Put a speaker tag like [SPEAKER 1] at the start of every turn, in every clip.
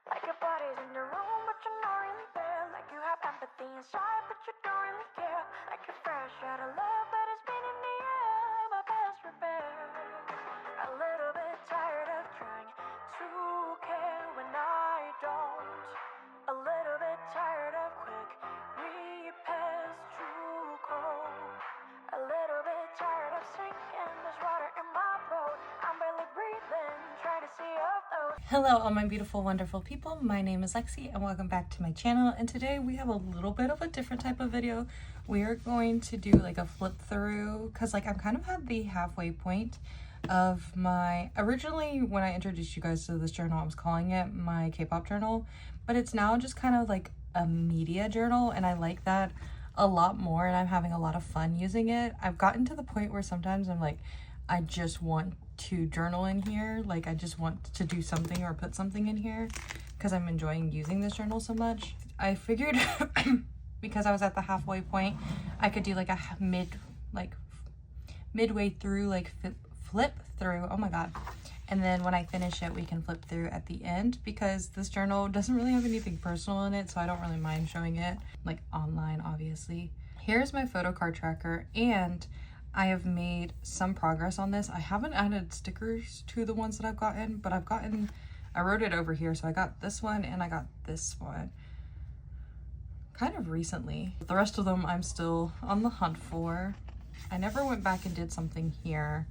[SPEAKER 1] Like your body's in the room, but you're not really there. Like you have empathy inside, but you don't really care. Like you're fresh out of love, but it's been in the air. My best repair. A little bit tired of trying to care when I don't. A little bit tired of quick repairs to cold. A little bit tired of sinking. There's water in my boat. I'm barely breathing, trying to see your float.
[SPEAKER 2] Hello all my beautiful wonderful people, my name is Lexi and welcome back to my channel, and today we have a little bit of a different type of video. We are going to do like a flip through because like I'm kind of at the halfway point of my, originally when I introduced you guys to this journal I was calling it my K-pop journal, but it's now just kind of like a media journal and I like that a lot more and I'm having a lot of fun using it. I've gotten to the point where sometimes I'm like, I just want to journal in here, like I just want to do something or put something in here because I'm enjoying using this journal so much. I figured because I was at the halfway point I could do like a midway through like flip through, oh my god, and then when I finish it we can flip through at the end because this journal doesn't really have anything personal in it, so I don't really mind showing it like online. Obviously here's my photo card tracker and I have made some progress on this. I haven't added stickers to the ones that I've gotten, but I wrote it over here. So I got this one and I got this one kind of recently. The rest of them I'm still on the hunt for. I never went back and did something here.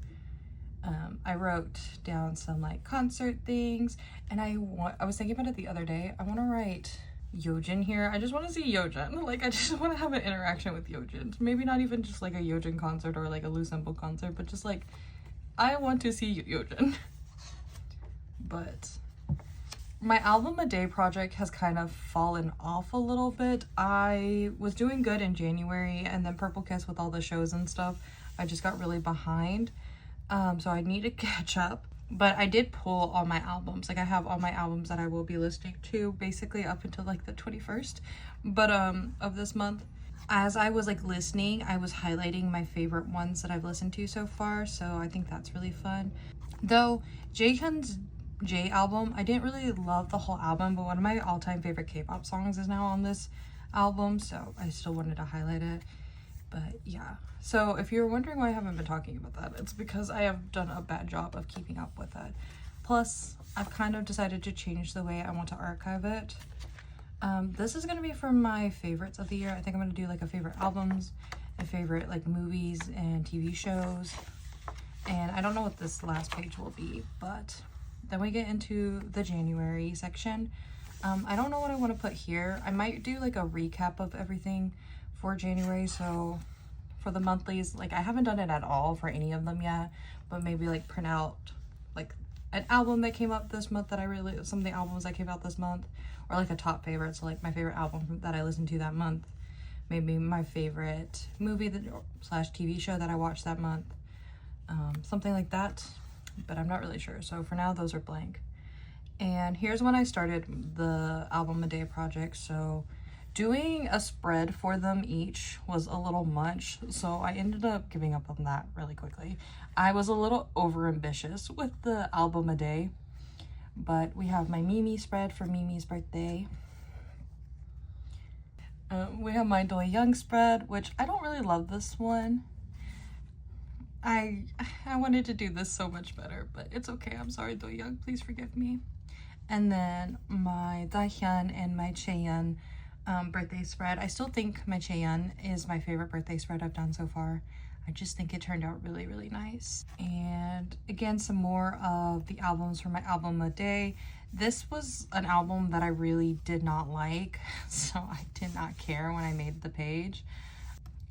[SPEAKER 2] I wrote down some like concert things and I was thinking about it the other day. I want to write Yeojin here. I just want to see Yeojin. Like I just want to have an interaction with Yeojin. Maybe not even just like a Yeojin concert or like a Lou Simple concert, but just like I want to see Yeojin. But my album a day project has kind of fallen off a little bit. I was doing good in January and then Purple Kiss with all the shows and stuff, I just got really behind. So I need to catch up. But I did pull all my albums. Like I have all my albums that I will be listening to basically up until like the 21st but of this month. As I was like listening, I was highlighting my favorite ones that I've listened to so far, so I think that's really fun. Though Jaehyun's J album, I didn't really love the whole album, but one of my all-time favorite K-pop songs is now on this album, so I still wanted to highlight it. But yeah, so if you're wondering why I haven't been talking about that, it's because I have done a bad job of keeping up with it. Plus, I've kind of decided to change the way I want to archive it. This is going to be from my favorites of the year. I think I'm going to do like a favorite albums, a favorite like movies and TV shows. And I don't know what this last page will be, but then we get into the January section. I don't know what I want to put here. I might do like a recap of everything for January. So for the monthlies, like I haven't done it at all for any of them yet, but maybe like print out like an album that came out this month that I really, some of the albums that came out this month, or like a top favorite, so like my favorite album that I listened to that month, maybe my favorite movie that slash TV show that I watched that month, something like that, but I'm not really sure. So for now those are blank. And here's when I started the album a day project. So doing a spread for them each was a little much, so I ended up giving up on that really quickly. I was a little over ambitious with the album a day, but we have my Mimi spread for Mimi's birthday. We have my Do Young spread, which I don't really love this one. I wanted to do this so much better, but it's okay. I'm sorry, Do Young, please forgive me. And then my Dahyun and my Chaeyeon birthday spread. I still think my Chaeyeon is my favorite birthday spread I've done so far. I just think it turned out really, really nice. And again, some more of the albums for my album a day. This was an album that I really did not like, so I did not care when I made the page.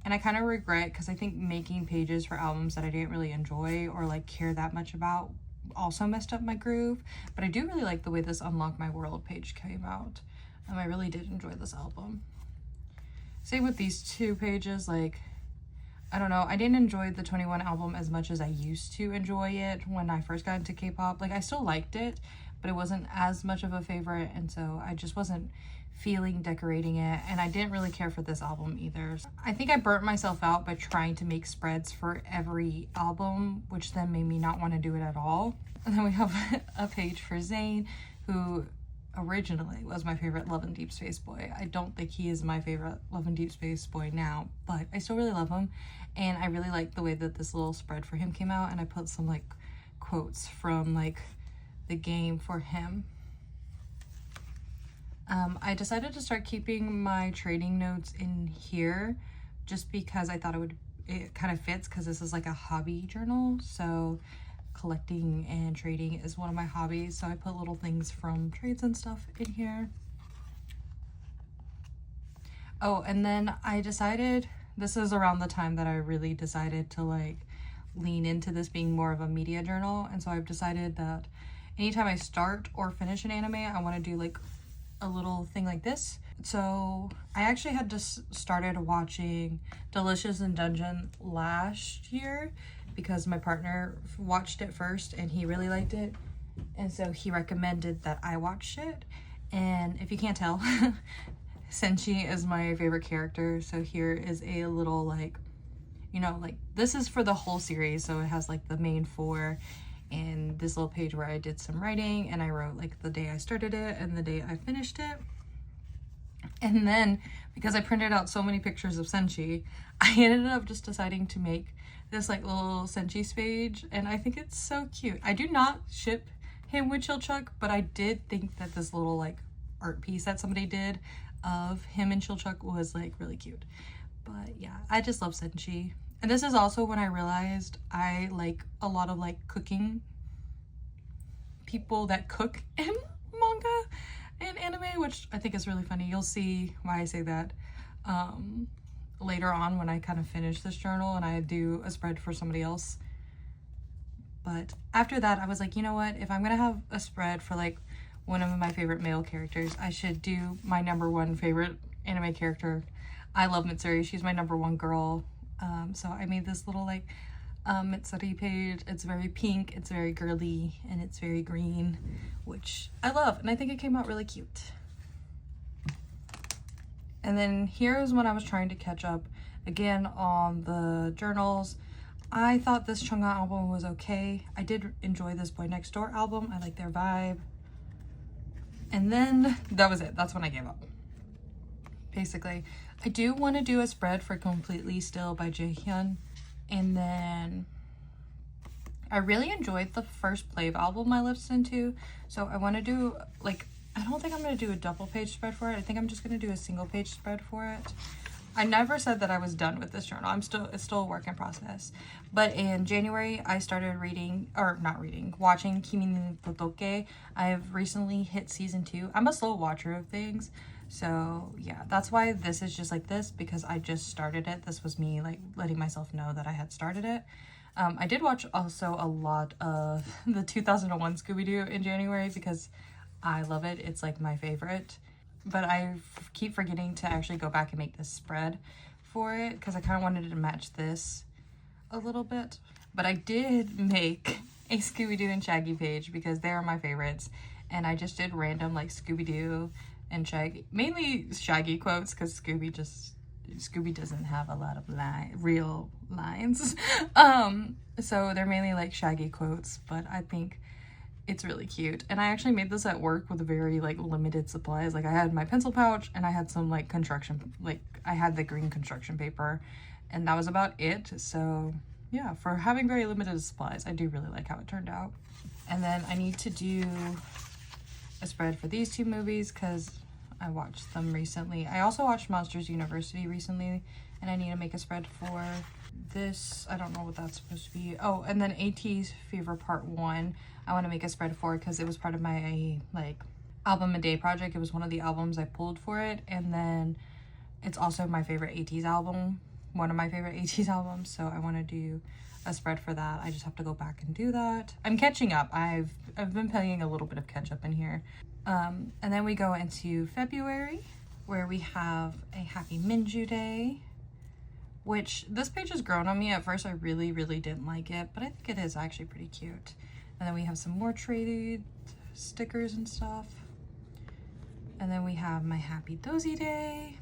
[SPEAKER 2] And I kind of regret, because I think making pages for albums that I didn't really enjoy or like care that much about also messed up my groove. But I do really like the way this Unlock My World page came out. I really did enjoy this album. Same with these two pages. Like, I don't know, I didn't enjoy the 21 album as much as I used to enjoy it when I first got into K-pop. Like I still liked it, but it wasn't as much of a favorite, and so I just wasn't feeling decorating it, and I didn't really care for this album either. I think I burnt myself out by trying to make spreads for every album, which then made me not want to do it at all. And then we have a page for Zayn, who originally was my favorite Love and Deep Space boy. I don't think he is my favorite Love and Deep Space boy now, but I still really love him. And I really like the way that this little spread for him came out, and I put some like quotes from like the game for him. I decided to start keeping my trading notes in here just because I thought it kind of fits, because this is like a hobby journal. So collecting and trading is one of my hobbies. So I put little things from trades and stuff in here. Oh, and then I decided, this is around the time that I really decided to like lean into this being more of a media journal. And so I've decided that anytime I start or finish an anime, I want to do like a little thing like this. So I actually had just started watching Delicious in Dungeon last year because my partner watched it first and he really liked it, and so he recommended that I watch it. And if you can't tell, Senshi is my favorite character. So here is a little like, you know, like this is for the whole series, so it has like the main 4 and this little page where I did some writing, and I wrote like the day I started it and the day I finished it. And then because I printed out so many pictures of Senshi, I ended up just deciding to make this like little Senshi page, and I think it's so cute. I do not ship him with Chilchuck, but I did think that this little like art piece that somebody did of him and Chilchuck was like really cute. But yeah, I just love Senshi. And this is also when I realized I like a lot of like cooking people that cook in manga and anime, which I think is really funny. You'll see why I say that later on when I kind of finish this journal and I do a spread for somebody else. But after that, I was like, you know what? If I'm gonna have a spread for like one of my favorite male characters, I should do my #1 favorite anime character. I love Mitsuri. She's my #1 girl. So I made this little like Mitsuri page. It's very pink, it's very girly, and it's very green, which I love, and I think it came out really cute. And then here's when I was trying to catch up again on the journals. I thought this Chungha album was okay. I did enjoy this Boy Next Door album. I like their vibe. And then that was it. That's when I gave up. Basically, I do want to do a spread for Completely Still by Jaehyun. And then I really enjoyed the first Plave album I listened to. So I want to do like, I don't think I'm going to do a double page spread for it. I think I'm just going to do a single page spread for it. I never said that I was done with this journal. It's still a work in process. But in January, I started watching Kimi ni Todoke. I've recently hit season 2. I'm a slow watcher of things. So yeah, that's why this is just like this, because I just started it. This was me like letting myself know that I had started it. I did watch also a lot of the 2001 Scooby-Doo in January because I love it. It's like my favorite. But I keep forgetting to actually go back and make this spread for it because I kind of wanted to match this a little bit. But I did make a Scooby-Doo and Shaggy page because they are my favorites. And I just did random like Scooby-Doo and Shaggy, mainly Shaggy quotes, because Scooby doesn't have a lot of real lines. So they're mainly like Shaggy quotes, but I think it's really cute. And I actually made this at work with very like limited supplies. Like I had my pencil pouch and I had some like I had the green construction paper, and that was about it. So yeah, for having very limited supplies, I do really like how it turned out. And then I need to do a spread for these 2 movies because I watched them recently. I also watched Monsters University recently, and I need to make a spread for this. I don't know what that's supposed to be. Oh, and then AT's Fever Part 1. I want to make a spread for because it was part of my like album a day project. It was one of the albums I pulled for it, and then it's also my favorite AT's album, one of my favorite AT's albums. So I want to do a spread for that. I just have to go back and do that. I'm catching up. I've been playing a little bit of catch up in here. And then we go into February, where we have a Happy Minju Day, which this page has grown on me. At first, I really, really didn't like it, but I think it is actually pretty cute. And then we have some more trade stickers and stuff. And then we have my Happy Dozy Day.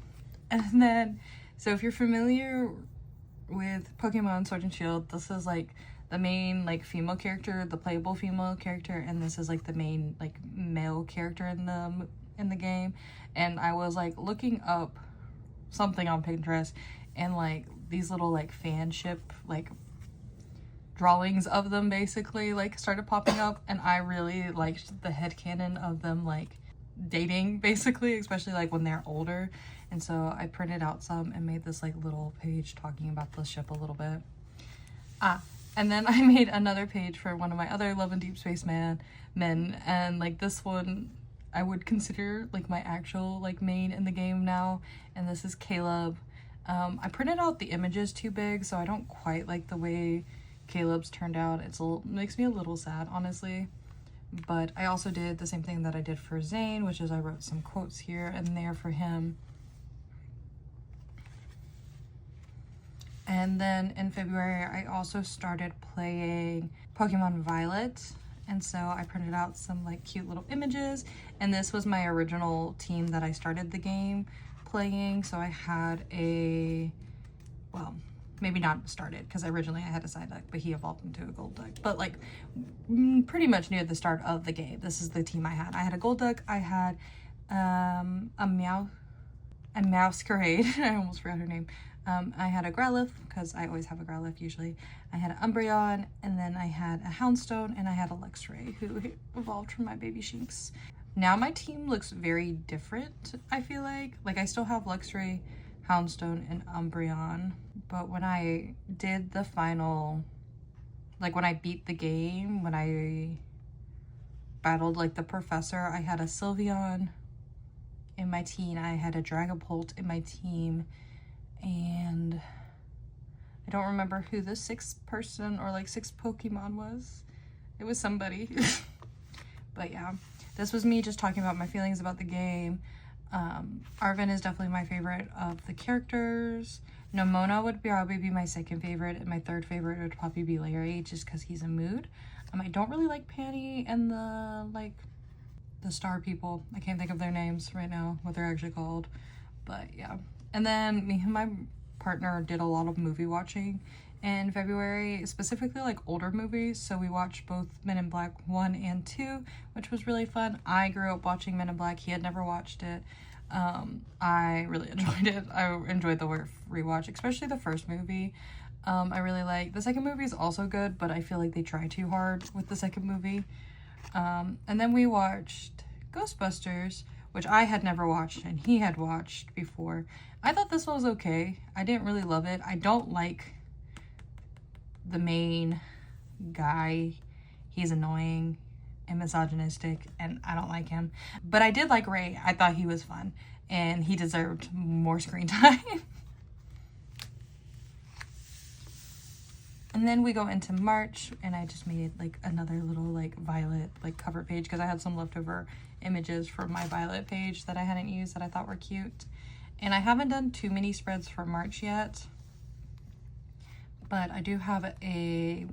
[SPEAKER 2] And then, so if you're familiar with Pokemon Sword and Shield, this is like the main like female character, the playable female character, and this is like the main like male character in the game. And I was like looking up something on Pinterest, and like these little like fanship like drawings of them basically like started popping up, and I really liked the headcanon of them like dating basically, especially like when they're older. And so I printed out some and made this like little page talking about the ship a little bit. And then I made another page for one of my other Love and Deep Space men, and like this one I would consider like my actual like main in the game now, and this is Caleb. I printed out the images too big, so I don't quite like the way Caleb's turned out. Makes me a little sad, honestly. But I also did the same thing that I did for Zane, which is I wrote some quotes here and there for him. And then in February, I also started playing Pokemon Violet. And so I printed out some like cute little images. And this was my original team that I started the game playing. So I had well, maybe not started, because originally I had a side deck, but he evolved into a gold deck. But like pretty much near the start of the game, this is the team I had. I had a gold deck. I had a Masquerade. I almost forgot her name. I had a Growlithe, because I always have a Growlithe usually. I had an Umbreon, and then I had a Houndstone, and I had a Luxray, who evolved from my baby Shinx. Now my team looks very different, I feel like. Like, I still have Luxray, Houndstone, and Umbreon. But when I did the final, like when I beat the game, when I battled like the professor, I had a Sylveon in my team, I had a Dragapult in my team, and I don't remember who the sixth person or like sixth Pokemon was. It was somebody. But yeah, this was me just talking about my feelings about the game. Arven is definitely my favorite of the characters. Nomona would probably be my second favorite, and my third favorite would probably be Larry, just because he's a mood. I don't really like Panny and the star people. I can't think of their names right now, what they're actually called. But yeah. And then me and my partner did a lot of movie watching in February, specifically like older movies. So we watched both Men in Black 1 and 2, which was really fun. I grew up watching Men in Black. He had never watched it. I really enjoyed it. I enjoyed the rewatch, especially the first movie. I really like the second movie is also good, but I feel like they try too hard with the second movie. And then we watched Ghostbusters, which I had never watched and he had watched before. I thought this one was okay. I didn't really love it. I don't like the main guy. He's annoying and misogynistic, and I don't like him. But I did like Ray. I thought he was fun, and he deserved more screen time. And then we go into March, and I just made like another little like Violet like cover page, because I had some leftover images from my Violet page that I hadn't used that I thought were cute. And I haven't done too many spreads for March yet, but I do have a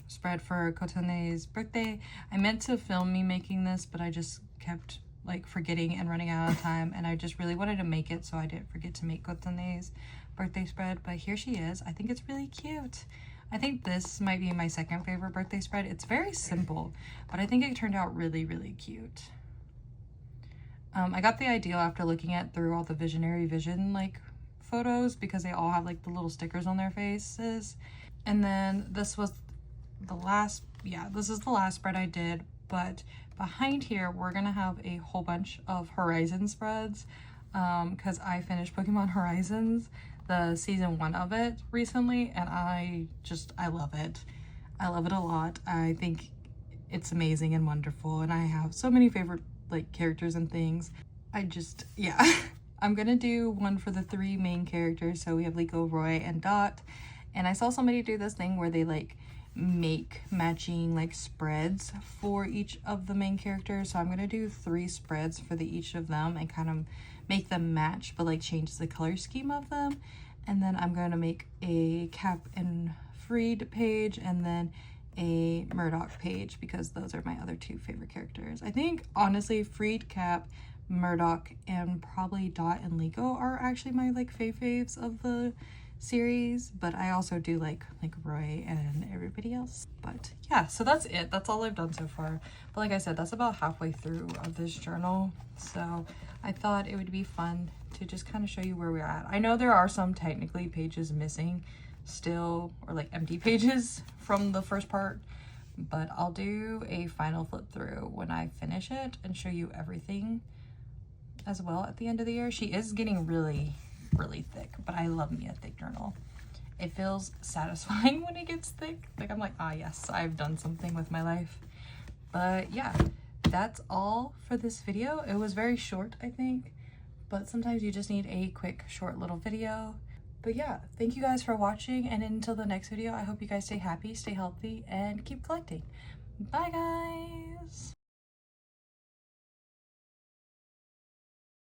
[SPEAKER 2] spread for Kotane's birthday. I meant to film me making this, but I just kept like forgetting and running out of time, and I just really wanted to make it so I didn't forget to make Kotane's birthday spread. But here she is. I think it's really cute. I think this might be my second favorite birthday spread. It's very simple, but I think it turned out really, really cute. I got the idea after looking at through all the Visionary Vision like photos, because they all have like the little stickers on their faces. And then this was the last, this is the last spread I did, but behind here we're gonna have a whole bunch of Horizon spreads, because I finished Pokemon Horizons, the season 1 of it recently, and I love it. I love it a lot. I think it's amazing and wonderful, and I have so many favorite like characters and things. I'm gonna do one for the 3 main characters. So we have Liko, Roy, and Dot. And I saw somebody do this thing where they like make matching like spreads for each of the main characters. So I'm gonna do 3 spreads for each of them and kind of make them match, but like change the color scheme of them. And then I'm gonna make a Cap and Freed page, and then a Murdoch page, because those are my other 2 favorite characters. I think honestly Freed, Cap, Murdoch, and probably Dot and Liko are actually my like faves of the series, but I also do like Roy and everybody else. But yeah, so that's it. That's all I've done so far. But like I said, that's about halfway through of this journal. So I thought it would be fun to just kind of show you where we're at. I know there are some technically pages missing still, or like empty pages from the first part, but I'll do a final flip through when I finish it and show you everything as well at the end of the year. She is getting really thick, but I love me a thick journal. It feels satisfying when it gets thick. Like I'm like, ah yes, I've done something with my life. But yeah, that's all for this video. It was very short, I think, but sometimes you just need a quick short little video. But yeah, thank you guys for watching, and until the next video, I hope you guys stay happy, stay healthy, and keep collecting. Bye guys.